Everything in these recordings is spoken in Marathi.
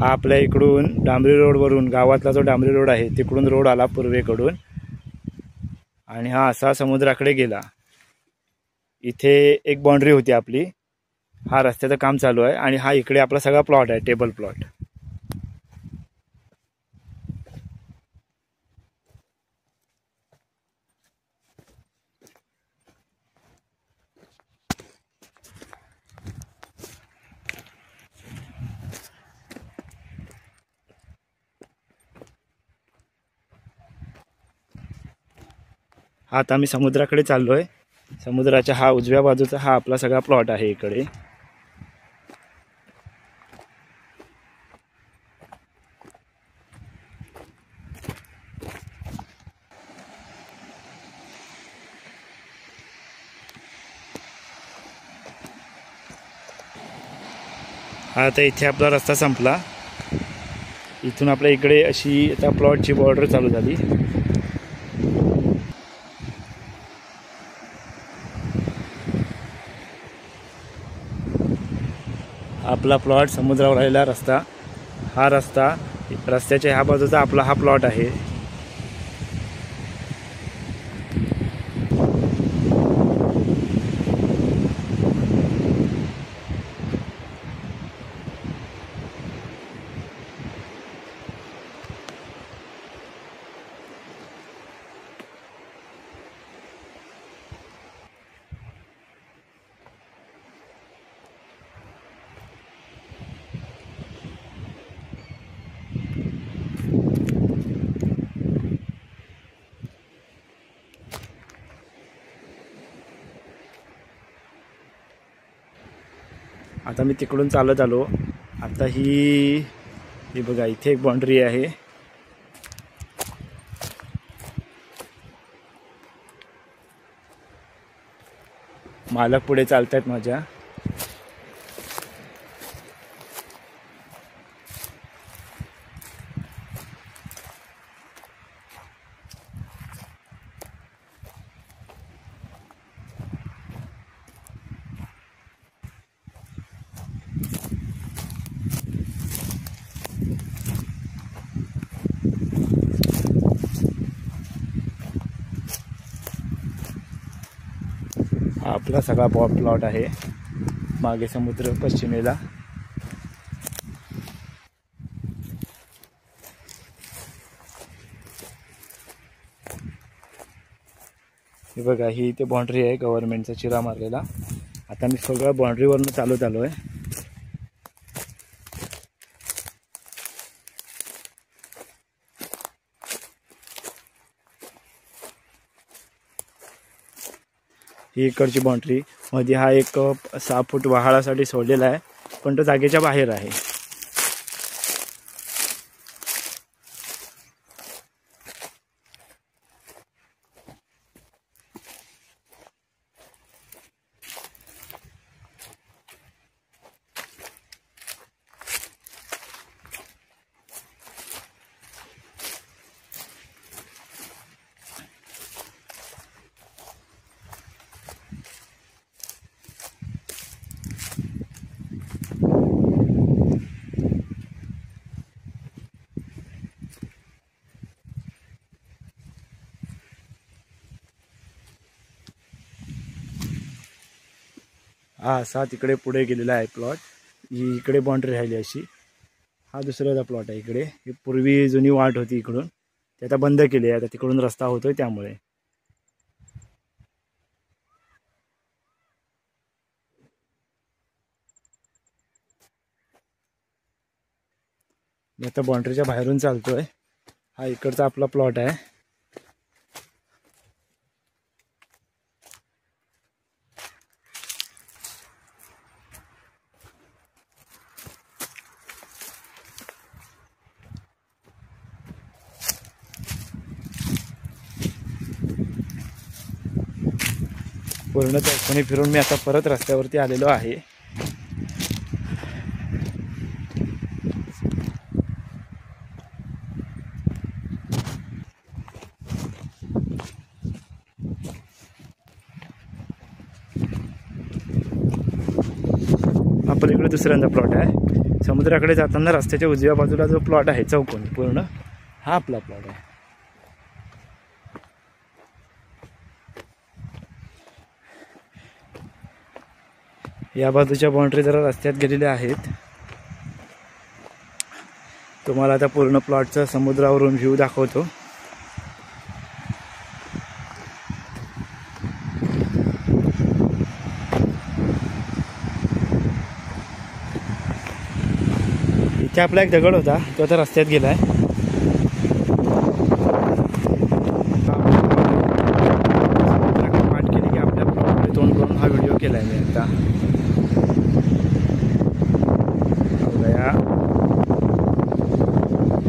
हा आपल्या इकडून डांबरी रोडवरून गावातला जो डांबरी रोड आहे तिकडून रोड आला पूर्वेकडून आणि हा असा समुद्राकडे गेला। इथे एक बाउंड्री होती आपली, हा रस्त्याचं काम चालू आहे आणि हा इकडे आपला सगळा प्लॉट आहे, टेबल प्लॉट। आता आम्ही समुद्राकडे चाललोय। समुद्राच्या हा उजव्या बाजूचा हा आपला सगळा प्लॉट आहे इकडे। आता इथे आपला रस्ता संपला, इथून आपल्या इकडे अशी आता प्लॉटची बॉर्डर चालू झाली। आपला प्लॉट समुद्रावर राहिला रस्ता, हा रस्त्याच्या ह्या बाजूचा आपला हा प्लॉट आहे। आता मी तिकडून चालत आलो। आता ही बघा, इथे एक बाउंड्री आहे। मालक पुढे चालतायत माझ्या। हा आपला सगळा प्लॉट आहे, मागे समुद्र पश्चिमेला। हे बघा, ही इथे बाउंड्री आहे गव्हर्नमेंटचा चिरा मारलेला। आता मी सगळं बाउंड्रीवरून चालत आलोय। ही इकडची बाउंड्री मध्ये हा एक 6 फूट वहाळासाठी सोडलेला आहे, पण तो जागेच्या बाहेर आहे। हा असा तिकडे पुढे गेलेला आहे प्लॉट, ही इकडे बाउंड्री राहिली अशी। हा दुसऱ्याचा प्लॉट आहे इकडे। ही पूर्वी जुनी वाट होती इकडून, ते आता बंद केली आहे, आता तिकडून रस्ता होतोय त्यामुळे। मी आता बाउंड्रीच्या बाहेरून चालतोय। हा इकडचा आपला प्लॉट आहे। पूर्ण चौकोनी फिरून मी आता परत रस्त्यावरती आलेलो आहे। पलीकडे दुसऱ्यांदा प्लॉट आहे. समुद्राकडे जाताना रस्त्याच्या उजव्या बाजूला जो प्लॉट आहे चौकोनी पूर्ण, हा आपला प्लॉट आहे. या बाजूच्या बाउंड्री जरा रस्त्यात गेलेल्या आहेत. तुम्हाला आता पूर्ण प्लॉटचा समुद्रावरून व्ह्यू दाखवतो. इथे आपला एक दगड होता, तो आता रस्त्यात गेलाय. पाठ केली की आपल्या प्लॉटमध्ये तोंड करून हा व्हिडिओ केलाय मी आता.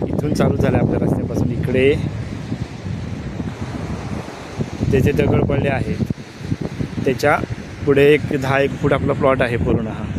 इथून चालू झालं आपल्या रस्त्यापासून इकडे त्याचे दगड पडले आहेत. त्याच्या पुढे एक 10-1 फूट आपला प्लॉट आहे पूर्ण हा.